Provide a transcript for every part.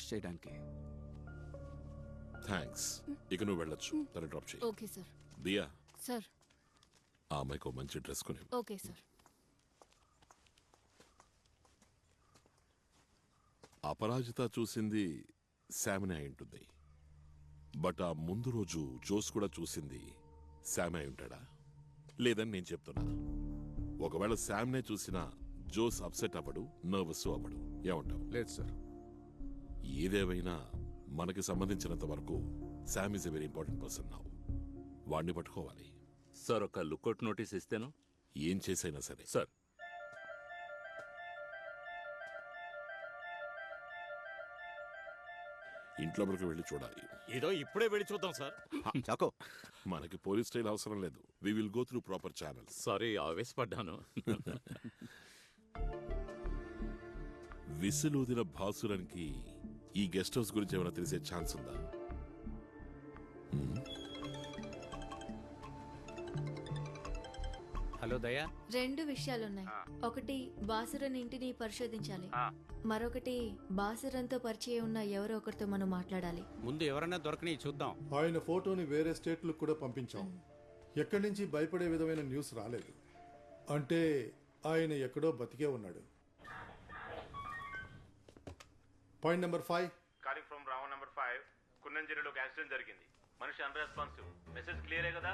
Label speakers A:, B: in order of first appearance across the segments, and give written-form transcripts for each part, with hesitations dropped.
A: చేయడానికి.
B: థ్యాంక్స్. ఇక నువ్వు వెళ్ళొచ్చు. తను డ్రాప్ చేయి.
C: Okay sir.
B: దియా,
C: సార్.
B: ఆ అమ్మాయికి ఓ మంచి డ్రెస్ కొని.
C: Okay sir.
B: అపరాజిత చూసింది శామ్నే అయి ఉంటుంది. బట్ ఆ ముందు రోజు జోస్ కూడా చూసింది శామ్ అయి ఉంటాడా లేదని నేను చెప్తున్నా. ఒకవేళ శామ్నే చూసినా జోస్ అప్సెట్ అవ్వడు, నర్వస్ అవ్వడు. ఏమంటావు?
A: లేదు సార్.
B: ఏదేమైనా మనకి సంబంధించినంత వరకు Sam is a very important person. Now వాడిని పట్టుకోవాలి.
D: సార్ ఒక లుక్అవుట్ నోటీస్ ఇస్తేను.
B: ఏం చేసైనా సరే.
D: సార్
B: ఇంట్లోకి వెళ్ళి చూడాలి.
E: ఏదో ఇప్పుడే వెళ్ళి చూద్దాం సార్.
A: చాకో,
B: మనకి పోలీస్ స్టైల్ అవసరం లేదు. We will go through proper channel.
D: Sorry ఆవేశపడ్డాను.
B: విసిలూదిన భాసురానికి ఈ గెస్ట్ హౌస్ గురించి ఏమైనా తెలిసే ఛాన్స్ ఉందా?
F: హలో దయా.
C: 2 విషయాలున్నాయి. ఒకటి బాసురన్ ఇంటిని పరిశోధించాలి. మరొకటి బాసురన్తో పరిచయం ఉన్న ఎవరో ఒకరితో మనం మాట్లాడాలి.
F: ముందు ఎవరన్నా దొరకని చూద్దాం.
G: ఆయన ఫోటోని వేరే స్టేట్లకు కూడా పంపించాం. ఎక్కడి నుంచి భయపడే విధమైన న్యూస్ రాలేదు. అంటే ఆయన ఎక్కడో బతికే ఉన్నాడు. Point number 5.
H: కాలింగ్ ఫ్రమ్ రావణ్ నెంబర్ 5. కున్నంజిరిలో ఒక యాక్సిడెంట్ జరిగింది. మనిషి అన్రెస్పాన్సివ్. మెసేజ్ క్లియరే కదా?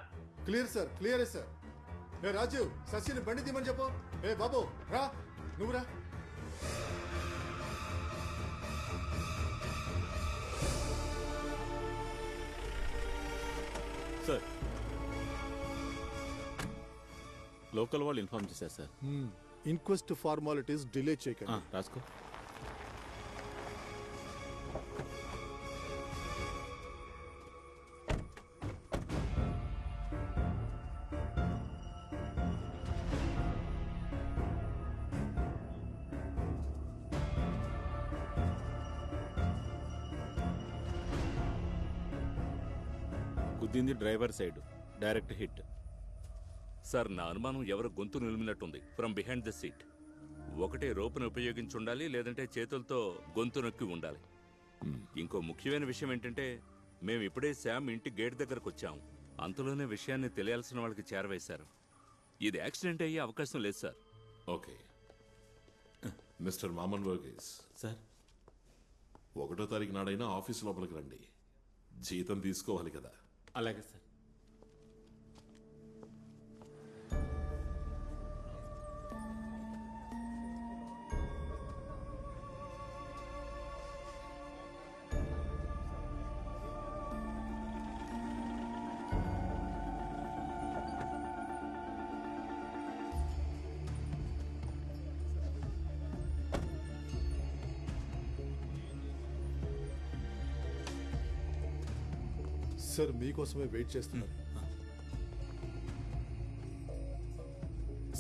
G: క్లియర్ సార్, క్లియరే సార్. ఏ రాజీవ్, శశిని బండి తీమని చెప్పు. ఏ బాబు రా, నువ్వు రా.
E: సార్ లోకల్ వాళ్ళు ఇన్ఫార్మ్ చేశారు సార్.
G: ఇన్క్వెస్ట్ ఫార్మాలిటీస్ డిలే చేయకండి.
E: రాసుకో. గుద్దింది driver side, direct hit.
D: Sir నా అనుమానం ఎవరు గొంతు నిలిమినట్టుంది. From behind the seat. ఒకటే రోపును ఉపయోగించి ఉండాలి, లేదంటే చేతులతో గొంతు నొక్కి ఉండాలి. ఇంకో ముఖ్యమైన విషయం ఏంటంటే మేము ఇప్పుడే శామ్ ఇంటి గేట్ దగ్గరకు వచ్చాము. అంతలోనే విషయాన్ని తెలియాల్సిన వాళ్ళకి చేరవేశారు. ఇది యాక్సిడెంట్ అయ్యే అవకాశం లేదు sir.
B: Okay mister మామన్ Verghese
E: sir
B: 1వ తారీఖు నాడైనా ఆఫీస్ లోపలికి రండి. జీతం తీసుకోవాలి కదా.
E: అలాగే సార్.
G: సార్ మీకోసమే వెయిట్ చేస్తున్నారు.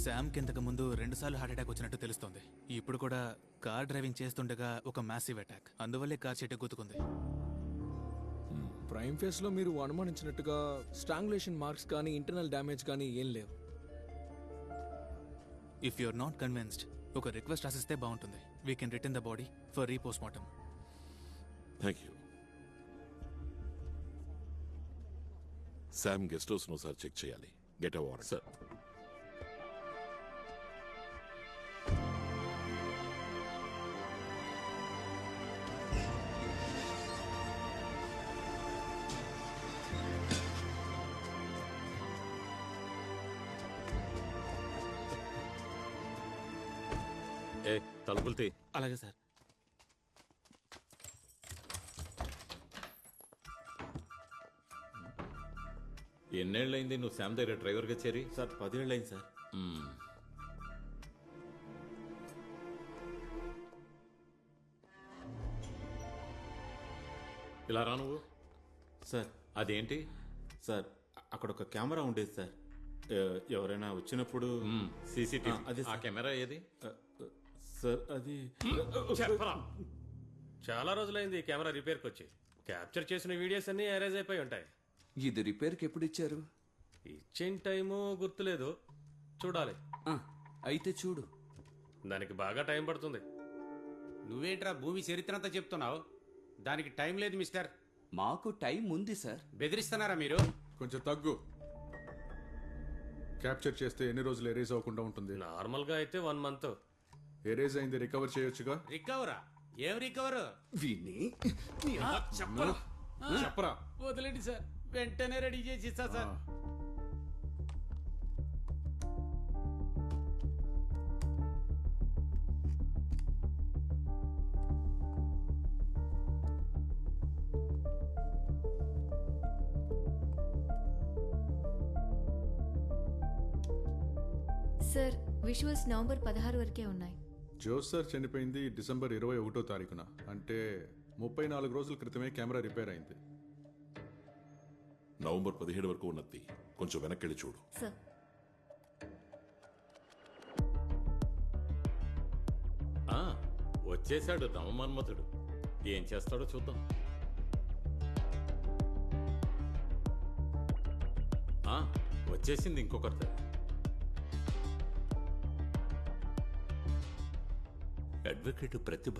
I: శామ్కి ఇంతకు ముందు 2 సార్లు హార్ట్ అటాక్ వచ్చినట్టు తెలుస్తోంది. ఇప్పుడు కూడా కార్ డ్రైవింగ్ చేస్తుండగా ఒక మ్యాసివ్ అటాక్. అందువల్లే కార్ చెట్టు గుద్దుకుంది.
A: ప్రైమ్ ఫేస్ లో మీరు అనుమానించినట్టుగా స్ట్రాంగులేషన్ మార్క్స్ కానీ ఇంటర్నల్ డ్యామేజ్ కానీ ఏం లేవు.
I: ఇఫ్ యూఆర్ నాట్ కన్విన్స్డ్ ఒక రిక్వెస్ట్ రాసిస్తే బాగుంటుంది. We can return the body for repost mortem.
B: Thank you. Sam guest house ఒకసారి చెక్ చేయాలి. Get a warrant.
D: సార్ తలుపులు తీ.
E: అలాగే సార్.
J: ఎన్నేళ్ళైంది నువ్వు శామ్ దగ్గర డ్రైవర్గా చేరి?
E: సార్ 10 ఏళ్ళైంది సార్.
J: ఇలా రా నువ్వు.
E: సార్
J: అదేంటి?
E: సార్ అక్కడ ఒక కెమెరా ఉండేది సార్. ఎవరైనా వచ్చినప్పుడు
J: సీసీటీవీ.
E: అదే
J: ఆ కెమెరా ఏది?
E: సార్ అది
H: చెప్పరా. చాలా రోజులైంది ఈ కెమెరా రిపేర్కి వచ్చి. క్యాప్చర్ చేసిన వీడియోస్ అన్ని అరేంజ్ అయిపోయి ఉంటాయి.
A: ఇది రిపేర్కి ఎప్పుడు ఇచ్చారు?
H: ఇచ్చిన టైము గుర్తులేదు, చూడాలి.
A: అయితే చూడు.
H: దానికి బాగా టైం పడుతుంది.
F: నువ్వేంట్రా భూమి చరిత్ర అంతా చెప్తున్నావు? దానికి టైం లేదు మిస్టర్.
K: మాకు టైం ఉంది సార్.
F: బెదిరిస్తున్నారా మీరు?
G: కొంచెం తగ్గు. క్యాప్చర్ చేస్తే ఎన్ని రోజులు ఎరేజ్ అవ్వకుండా ఉంటుంది?
H: నార్మల్గా అయితే 1 month.
G: ఎరేజ్ అయింది రికవర్ చేయొచ్చుగా.
F: రికవరా? ఏం రికవర్?
G: చెప్పరా.
F: వదిలేండి సార్, వెంటనే రెడీ చేసి ఇస్తా సార్.
C: సార్ విజువల్స్ నవంబర్ 16 వరకే ఉన్నాయి.
G: జోస్ సార్ చనిపోయింది డిసెంబర్ 21వ తారీఖున. అంటే 34 రోజుల క్రితమే కెమెరా రిపేర్ అయింది.
B: నవంబర్ 17 వరకు ఉన్నది. కొంచెం వెనక్కి చూడు.
C: సార్
J: వచ్చేశాడు నవమన్మథుడు. ఏం చేస్తాడో చూద్దాం. వచ్చేసింది ఇంకొకరితో.
D: అడ్వకేట్ ప్రతిభ.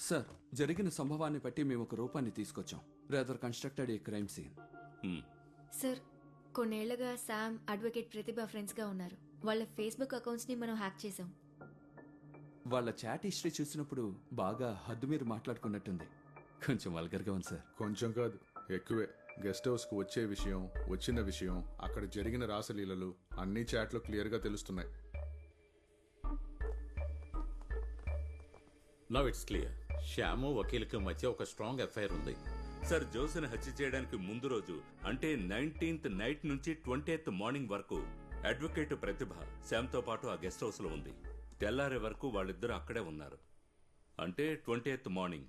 K: సార్, జరిగిన సంభవాన్ని బట్టి మేము ఒక రూపాన్ని తీసుకొచ్చాం. Rather constructed a crime scene.
C: Sir కొన్నేళ్లుగా శామ్ అడ్వకేట్ ప్రతిభ ఫ్రెండ్స్గా ఉన్నారు. వాళ్ళ ఫేస్బుక్ అకౌంట్స్ని మనం హ్యాక్ చేసాం.
K: వాళ్ళ చాట్ హిస్టరీ చూసినప్పుడు బాగా హద్దు మీరు మాట్లాడుకున్నట్టుంది. కొంచెం వల్గర్గా ఉంది సార్.
G: కొంచెం కాదు, ఎక్కువే. గెస్ట్ హౌస్కు వచ్చే విషయం, వచ్చిన విషయం, అక్కడ జరిగిన రాసలీలలు అన్ని చాట్లో క్లియర్గా తెలుస్తున్నాయి.
J: Now it's clear. శ్యాము వకీల్కి మధ్య ఒక స్ట్రాంగ్ ఎఫ్ఐఆర్ ఉంది.
D: సార్ జోస్ని హత్య చేయడానికి ముందు రోజు అంటే 19th నైట్ నుంచి 20th మార్నింగ్ వరకు అడ్వకేట్ ప్రతిభ శామ్తో పాటు ఆ గెస్ట్ హౌస్లో ఉంది. తెల్లారే వరకు వాళ్ళిద్దరూ అక్కడే ఉన్నారు. అంటే 20th మార్నింగ్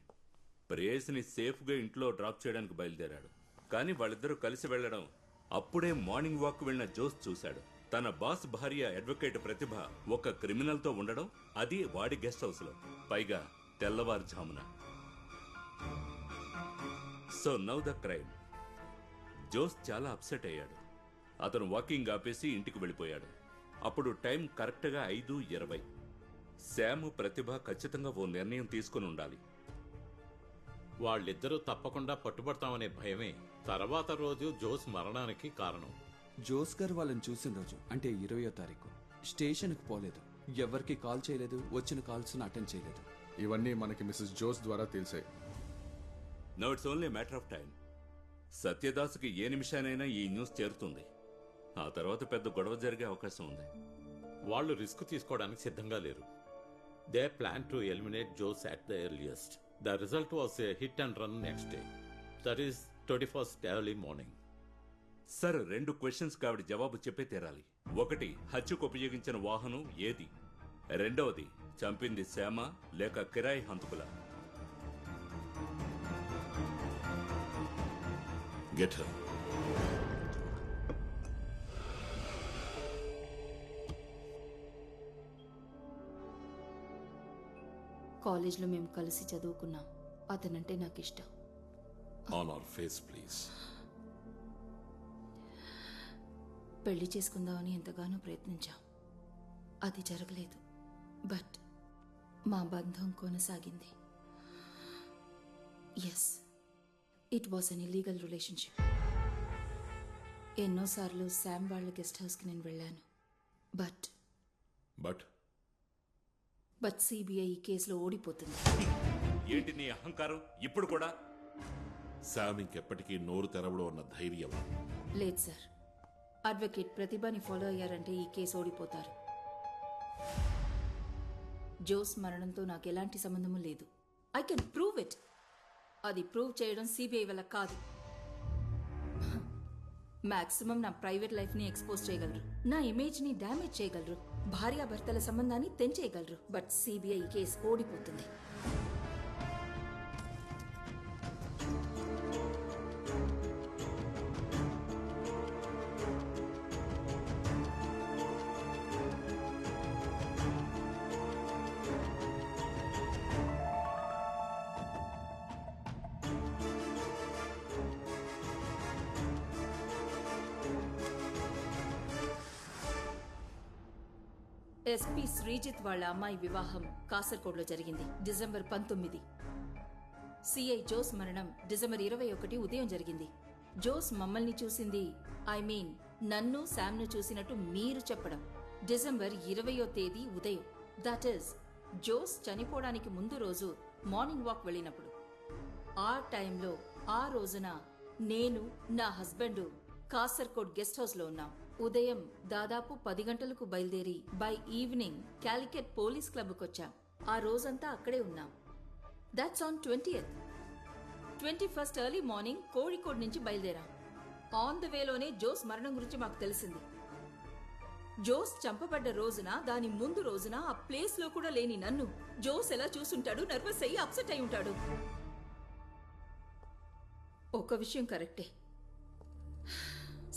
D: ప్రేయస్ని సేఫ్గా ఇంట్లో డ్రాప్ చేయడానికి బయలుదేరాడు. కానీ వాళ్ళిద్దరూ కలిసి వెళ్లడం అప్పుడే మార్నింగ్ వాక్ వెళ్ళిన జోస్ చూశాడు. తన బాస్ భార్య అడ్వకేట్ ప్రతిభ ఒక క్రిమినల్తో ఉండడం, అది వాడి గెస్ట్ హౌస్లో, పైగా తెల్లవారుజామున. So now the crime. Jose చాలా అప్సెట్ అయ్యాడు. అతను వాకింగ్ ఆపేసి ఇంటికి వెళ్ళిపోయాడు. అప్పుడు టైం కరెక్ట్గా 5:20. శామ్ ప్రతిభ ఖచ్చితంగా ఓ నిర్ణయం తీసుకుని ఉండాలి.
J: వాళ్ళిద్దరూ తప్పకుండా పట్టుబడతామనే భయమే తర్వాత రోజు జోస్ మరణానికి కారణం.
K: జోస్ గారు వాళ్ళని చూసిన రోజు అంటే 20వ తారీఖు స్టేషన్కి పోలేదు. ఎవరికి కాల్ చేయలేదు. వచ్చిన కాల్స్ను అటెండ్ చేయలేదు.
G: ఇవన్నీ మనకి మిస్సెస్ జోస్ ద్వారా తెలిసాయి.
D: No it's only matter of time. సత్యదాస్కి ఏ నిమిషానైనా ఈ న్యూస్ చేరుతుంది. ఆ తర్వాత పెద్ద గొడవ జరిగే అవకాశం ఉంది.
J: వాళ్ళు రిస్క్ తీసుకోవడానికి సిద్ధంగా లేరు. They plan to eliminate Jose at the earliest. The result was a hit and run next day. That is 21st early morning.
D: Sir 2 questions ఆవిడ జవాబు చెప్పే తీరాలి. ఒకటి, హత్యకు ఉపయోగించిన వాహనం ఏది? రెండవది, చంపింది శ్యామ లేక కిరాయి హంతకుల?
B: Get her.
L: కాలేజ్లో మేము కలిసి చదువుకున్నాం. అతనంటే నాకు ఇష్టం.
B: On hour face please.
L: పెళ్లి చేసుకుందామని ఎంతగానో ప్రయత్నించాం. అది జరగలేదు. బట్ మా బంధం కొనసాగింది. Yes, it was an illegal relationship. ఎన్నోసార్లు శామ్ వాళ్ళ గెస్ట్ హౌస్కి నేను వెళ్ళాను. బట్ బట్ సిబిఐ ఈ కేసులో ఓడిపోతుంది.
D: ఏంటి నీ అహంకారం ఇప్పుడు కూడా?
B: శామ్ ఇంకెప్పటికీ నోరు తెరవడం అన్న ధైర్యం
L: లేదు సార్. అడ్వకేట్ ప్రతిభని ఫాలో అయ్యారంటే ఈ కేసు ఓడిపోతారు. జోస్ మరణంతో నాకు ఎలాంటి సంబంధము లేదు. I can prove it. అది ప్రూవ్ చేయడం సిబిఐ వల్ల కాదు. మాక్సిమం నా ప్రైవేట్ లైఫ్ని ఎక్స్పోజ్ చేయగలరు, నా ఇమేజ్ని డ్యామేజ్ చేయగలరు, భార్యాభర్తల సంబంధాన్ని తెంచేయగలరు. బట్ సిబిఐ కేసు ఓడిపోతుంది. ఎస్పీ శ్రీజిత్ వాళ్ళ అమ్మాయి వివాహం కాసర్కోడ్లో జరిగింది డిసెంబర్ 19. సిఐ జోస్ మరణం డిసెంబర్ 21 ఉదయం జరిగింది. జోస్ మమ్మల్ని చూసింది, ఐ మీన్ నన్ను శామ్ను చూసినట్టు మీరు చెప్పడం డిసెంబర్ 20వ తేదీ ఉదయం. దట్ ఈస్ జోస్ చనిపోవడానికి ముందు రోజు మార్నింగ్ వాక్ వెళ్ళినప్పుడు. ఆ టైంలో ఆ రోజున నేను నా హస్బెండ్ కాసర్కోడ్ గెస్ట్ హౌస్లో ఉన్నాం. ఉదయం దాదాపు 10 గంటలకు బయలుదేరి బై ఈవినింగ్ క్యాలికెట్ పోలీస్ క్లబ్కొచ్చాం. ఆ రోజంతా అక్కడే ఉన్నాం. That's on 20th. 21st early morning Kozhikode నుంచి బయలుదేరాం. ఆన్ ద వేలోనే జోస్ మరణం గురించి మాకు తెలిసింది. జోస్ చంపబడ్డ రోజున, దాని ముందు రోజున ఆ ప్లేస్ లో కూడా లేని నన్ను జోస్ ఎలా చూసుంటాడు? నర్వస్ అయ్యి అప్సెట్ అయి ఉంటాడు. ఒక విషయం కరెక్టే,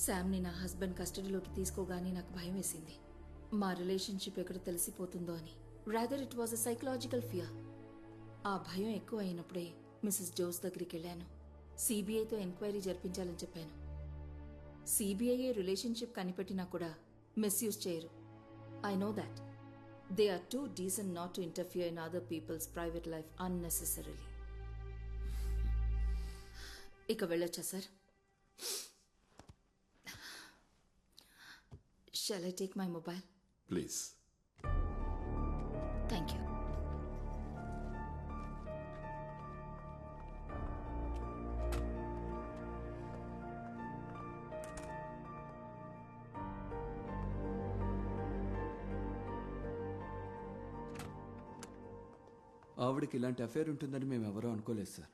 L: శామ్ని నా హస్బెండ్ కస్టడీలోకి తీసుకోగానే నాకు భయం వేసింది. మా రిలేషన్షిప్ ఎక్కడ తెలిసిపోతుందో అని. Rather it was a psychological fear. ఆ భయం ఎక్కువ అయినప్పుడే మిసెస్ జోస్ దగ్గరికి వెళ్ళాను. సిబిఐతో ఎంక్వైరీ జరిపించాలని చెప్పాను. సిబిఐఏ రిలేషన్షిప్ కనిపెట్టినా కూడా మిస్యూజ్ చేయరు. I know that. They are too decent not to interfere in other people's private life unnecessarily. ఇక వెళ్ళొచ్చా sir? Shall I take my mobile?
B: Please.
L: Thank you.
K: ఆవిడకి ఇలాంటి అఫేర్ ఉంటుందని మేము ఎవరూ అనుకోలేదు సార్.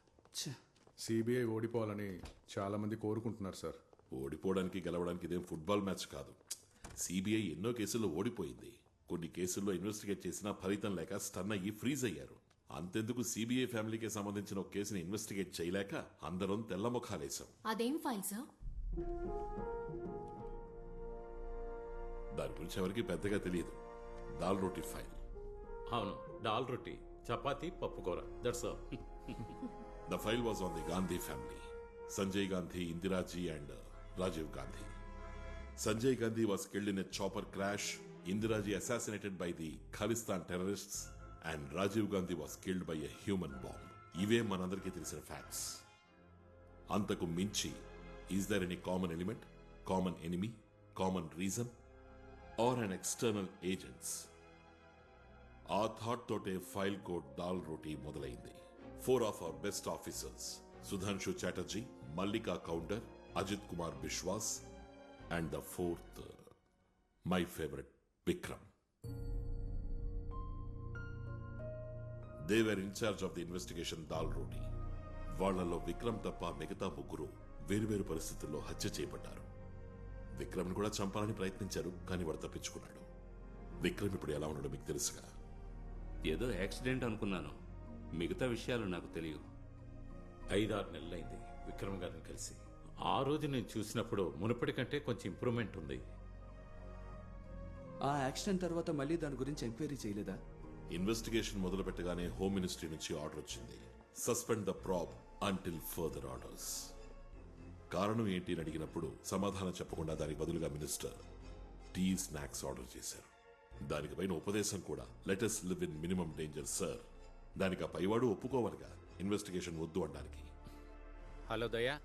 M: సిబిఐ ఓడిపోవాలని చాలా మంది కోరుకుంటున్నారు సార్.
B: ఓడిపోవడానికి గెలవడానికి ఇదేం ఫుట్బాల్ మ్యాచ్ కాదు. సిబిఐ ఎన్నో కేసుల్లో ఓడిపోయింది. కొన్ని కేసుల్లో ఇన్వెస్టిగేట్ చేసినా ఫలితం లేక స్టన్ అయ్యి ఫ్రీజ్ అయ్యారు. అంతెందుకు సిబిఐ ఫ్యామిలీకి సంబంధించిన ఒక కేసుని ఇన్వెస్టిగేట్ చేయలేక అందరం తెల్లముఖాలేశాం.
C: అదేం ఫైల్ సార్?
B: దాని గురించి ఎవరికి పెద్దగా తెలియదు. దాల్ రోటీ ఫైల్.
J: అవును, డాల్ రొట్టి, చపాతీ, పప్పుకూర. That's all.
B: The file was on the Gandhi family. Sanjay Gandhi, Indira Ji and Rajiv Gandhi. Sanjay Gandhi was killed in a chopper crash. Indira Ji assassinated by the Khalistan terrorists. And Rajiv Gandhi was killed by a human bomb. ఇవే మనందరికీ తెలిసిన facts. అంతకు మించి is there any common element, common enemy, common reason or an external agents? ఆ thought తోటే file code dal roti మొదలైంది. 4 of our best officers, Sudhanshu Chatterjee, Mallika Counter, Ajit Kumar Bishwas, and the 4th, my favorite, Vikram. They were in charge of the investigation Dal Roti. వాళ్లలో విక్రమ్ తప్ప మిగతా ముగ్గురు వేరువేరు పరిస్థితుల్లో హత్య చేయబడ్డారు. విక్రమ్ను కూడా చంపాలని ప్రయత్నించారు, కానీ వాడు తప్పించుకున్నాడు. విక్రమ్ ఇప్పుడు ఎలా ఉన్నాడో మీకు తెలుసుగా.
D: ఏదో యాక్సిడెంట్ అనుకున్నాను, మిగతా విషయాలు నాకు తెలియదు.
J: 5-6 నెలలైంది విక్రమ్ గారిని కలిసి. ఆ రోజు నేను చూసినప్పుడు మునుపటి కంటే కొంచెం ఇంప్రూవ్మెంట్ ఉంది.
K: ఆ యాక్సిడెంట్ తర్వాత మళ్ళీ దాని గురించి ఎంక్వైరీ చేయలేదా?
B: ఇన్వెస్టిగేషన్ మొదలు పెట్టగానే హోమ్ మినిస్ట్రీ నుంచి ఆర్డర్ వచ్చింది. Suspend the ప్రాబ్ until further orders. కారణం ఏంటి అని అడిగినప్పుడు సమాధానం చెప్పకుండా దానికి బదులుగా మినిస్టర్ టీ స్నాక్స్ ఆర్డర్ చేశారు. దానికి పైన ఉపదేశం కూడా, let us live in minimum danger sir. దానికి ఆ పైవాడు ఒప్పుకోవాలిగా ఇన్వెస్టిగేషన్ వద్దు అనడానికి.
F: హలో దయా,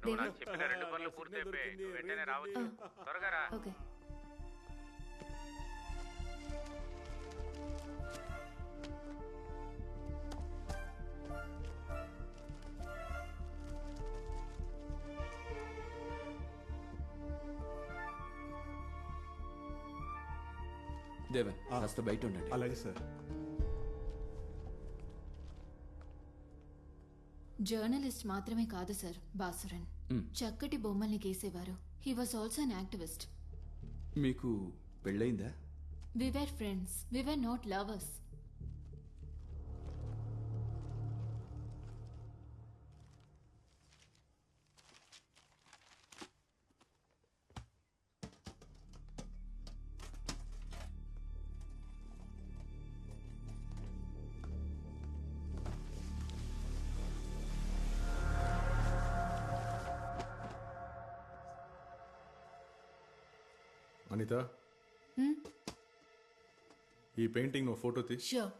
F: నువ్వు నాకు చెప్పిన 2 పనులు పూర్తయిపోయి వెంటనే రావచ్చు. త్వరగా రా.
C: ఓకే.
K: దేవన్, కాస్త బయట ఉండండి.
M: అలాగే సార్.
C: జర్నలిస్ట్ మాత్రమే కాదు సార్ బాసురన్. చక్కటి బొమ్మల్ని గీసేవారు. He was also an activist.
K: మీకు పెళ్ళయిందా?
C: We were friends, we were not lovers.
M: Anitha, ఈ పెయింటింగ్ నువ్వు ఫోటో తీ.
L: షూర్.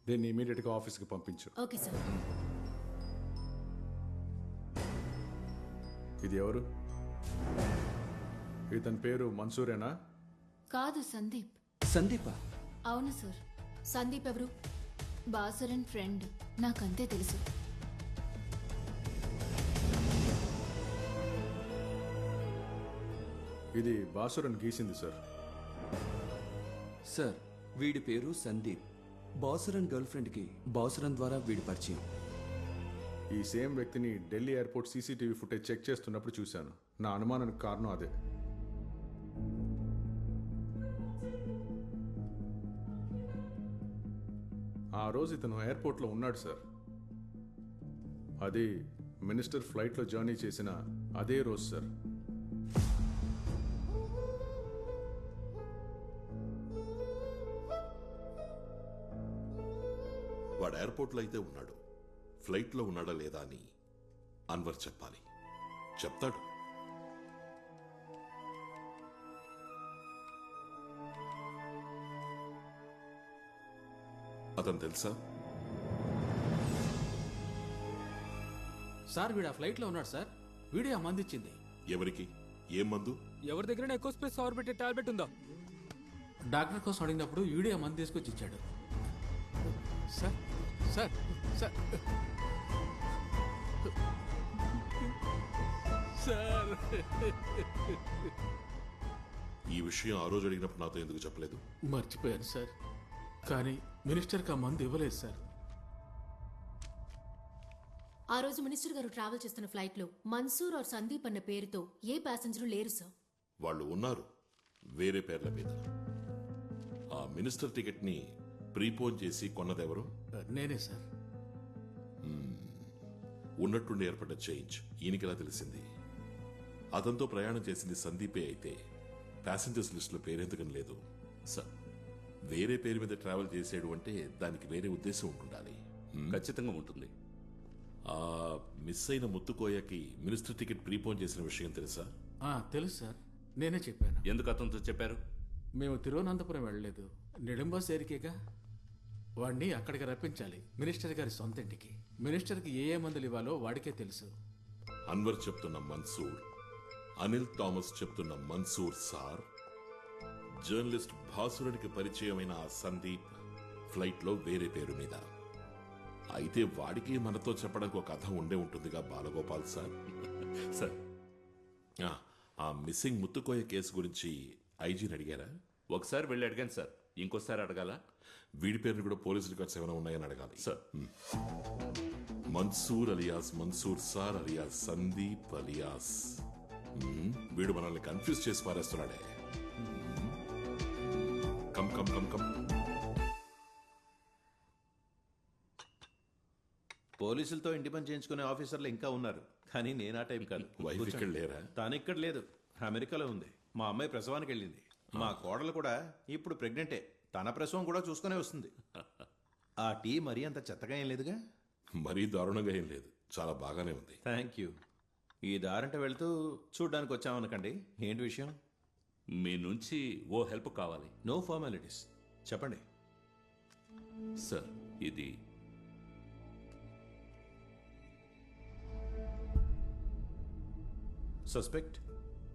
M: దీన్ని ఇమీడియట్గా ఆఫీస్కి పంపించు.
L: Okay sir.
M: ఇది ఎవరు? ఇతని పేరు మన్సూరేనా?
C: కాదు, సందీప్.
K: సందీపా?
C: అవును సార్. సందీప్ ఎవరు? బాసరన్ ఫ్రెండ్. నాకంతే తెలుసు.
M: ఇది బాసురన్ గీసింది సార్.
K: సార్, వీడి పేరు సందీప్. బాసురన్ గర్ల్ ఫ్రెండ్కి బాసురన్ ద్వారా వీడి పరిచయం.
M: ఈ సేమ్ వ్యక్తిని Delhi airport CCTV footage check చేస్తున్నప్పుడు చూశాను. నా అనుమానానికి కారణం అదే. ఆ రోజు ఇతను ఎయిర్పోర్ట్లో ఉన్నాడు సార్. అది మినిస్టర్ ఫ్లైట్లో జర్నీ చేసిన అదే రోజు సార్.
B: వాడు ఎయిర్పోర్ట్లో అయితే ఉన్నాడు, ఫ్లైట్లో ఉన్నాడా లేదా అని అన్వర్ చెప్పాలి. చెప్తాడు. అతను తెలుసా?
N: సార్, వీడు ఆ ఫ్లైట్లో ఉన్నాడు సార్. వీడే ఆ మందు ఇచ్చింది.
B: ఎవరికి? ఏం మందు?
A: ఎవరి దగ్గర ఎక్కువ స్పేస్ ఆర్బిట్ టాబ్లెట్ ఉందా?
N: డాక్టర్ కోసం అడిగినప్పుడు వీడే ఆ మందు తీసుకొచ్చి ఇచ్చాడు.
A: సార్ సార్ సార్ సార్
B: ఈ విషయం ఆ రోజు అడిగినప్పుడు నాతో ఎందుకు చెప్పలేదు?
N: మర్చిపోయాను సార్. కానీ మినిస్టర్కి ఆ మందు ఇవ్వలేదు సార్.
O: ఆ రోజు మినిస్టర్ గారు ట్రావెల్ చేస్తున్న ఫ్లైట్లో మన్సూర్ ఆర్ సందీప్ అన్న పేరుతో ఏ ప్యాసింజరు లేరు సార్.
B: వాళ్ళు ఉన్నారు, వేరే పేర్ల మీద. ఆ మినిస్టర్ టికెట్ ని ప్రీపోన్ చేసి కొన్నదెవరు?
N: నేనే సార్.
B: ఉన్నట్టుండి ఏర్పడ్డ చేంజ్ ఈయనకిలా తెలిసింది. అతనితో ప్రయాణం చేసింది సందీపే అయితే ప్యాసింజర్స్ లిస్టులో పేరెందుకని లేదు? సార్, వేరే పేరు మీద ట్రావెల్ చేసాడు అంటే దానికి వేరే ఉద్దేశం ఉంటుండాలి.
D: ఖచ్చితంగా ఉంటుంది.
B: ఆ మిస్ అయిన ముత్తుకోయకి మినిస్టర్ టికెట్ ప్రీపోన్ చేసిన విషయం తెలుసా?
N: తెలుసు సార్. నేనే చెప్పాను.
D: ఎందుకు అతనితో చెప్పారు?
N: మేము తిరువనంతపురం వెళ్ళలేదు, నిడంబస్ ఏరికేగా. వాడిని అక్కడికి రప్పించాలి, మినిస్టర్ గారి సొంత ఇంటికి. మినిస్టర్కి ఏ మందులు ఇవ్వాలో వాడికే తెలుసు.
B: అన్వర్ చెప్తున్న మన్సూర్, అనిల్ థామస్ చెప్తున్న మన్సూర్ సార్, జర్నలిస్ట్ భాసురుడికి పరిచయమైన ఆ సందీప్ ఫ్లైట్లో వేరే పేరు మీద. అయితే వాడికి మనతో చెప్పడానికి ఒక కథ ఉండే ఉంటుందిగా బాలగోపాల్ సార్.
D: సార్,
B: ఆ మిస్సింగ్ ముత్తుకోయ కేసు గురించి ఐజీని అడిగారా?
D: ఒకసారి వెళ్ళి అడిగాను సార్. ఇంకోసారి అడగాల?
B: వీడి పేరుని కూడా పోలీసు రికార్డ్స్ ఏమైనా ఉన్నాయని అడగాలి
D: sir.
B: Mansoor alias Mansoor sir alias Sandeep alias. వీడు మనల్ని కన్ఫ్యూజ్ చేసి పారేస్తున్నాడే. Come come come come.
P: పోలీసులతో ఇంటి పని చేయించుకునే ఆఫీసర్లు ఇంకా ఉన్నారు, కానీ నేను ఆ టైం కాదు.
B: వైఫ్ ఇక్కడ లేరా?
P: తాను ఇక్కడ లేదు, అమెరికాలో ఉంది. మా అమ్మాయి ప్రసవానికి వెళ్ళింది. మా కోడలు కూడా ఇప్పుడు ప్రెగ్నెంటే. తన ప్రసవం కూడా చూసుకునే వస్తుంది. ఆ టీ మరీ అంత చెత్తగా ఏం లేదుగా?
B: మరీ దారుణంగా ఏం లేదు, చాలా బాగానే ఉంది.
P: Thank you. ఈ దారంట వెళ్తూ చూడ్డానికి వచ్చామనకండి. ఏంటి విషయం?
D: మీ నుంచి ఓ హెల్ప్ కావాలి.
P: నో ఫార్మాలిటీస్, చెప్పండి.
D: సార్, ఇది
P: సస్పెక్ట్